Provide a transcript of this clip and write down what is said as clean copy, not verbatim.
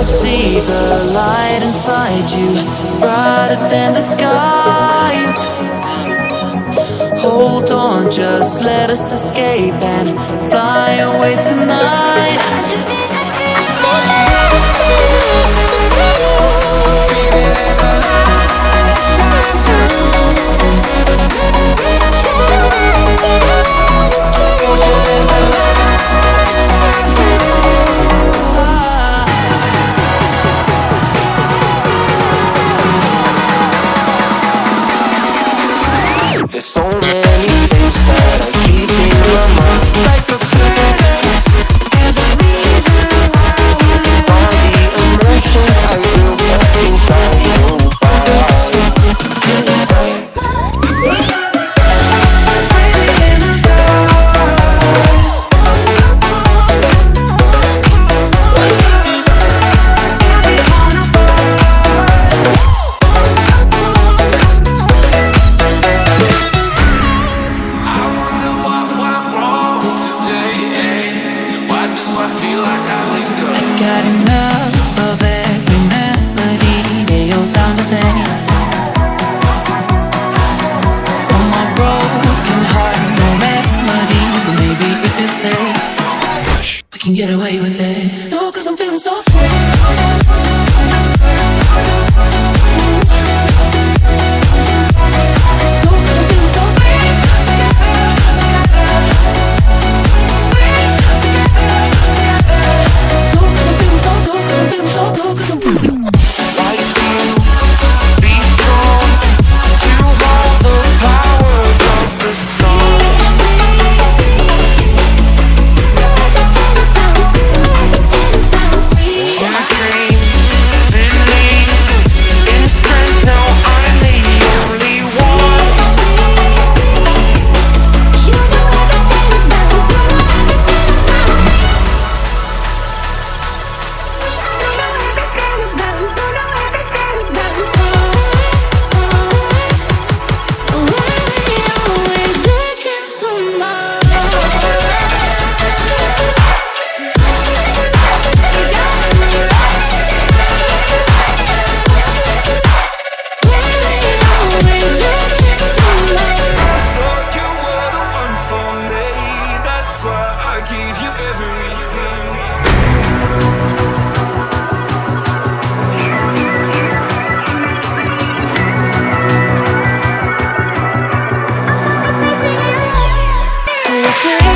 I see the light inside you, brighter than the skies. Hold on, just let us escape and fly away tonight. I just need to feel baby, let the light shine through. Won't you let the light shine through? There's so many things that I keep in my mind, like a credit. There's a reason why we live. All the emotions I built up inside your body. Breathing in the stars. Got enough of every melody, they all sound the same. From my broken heart, no remedy, but maybe if you stay, we can get away with it. No, 'cause I'm feeling so free. Everything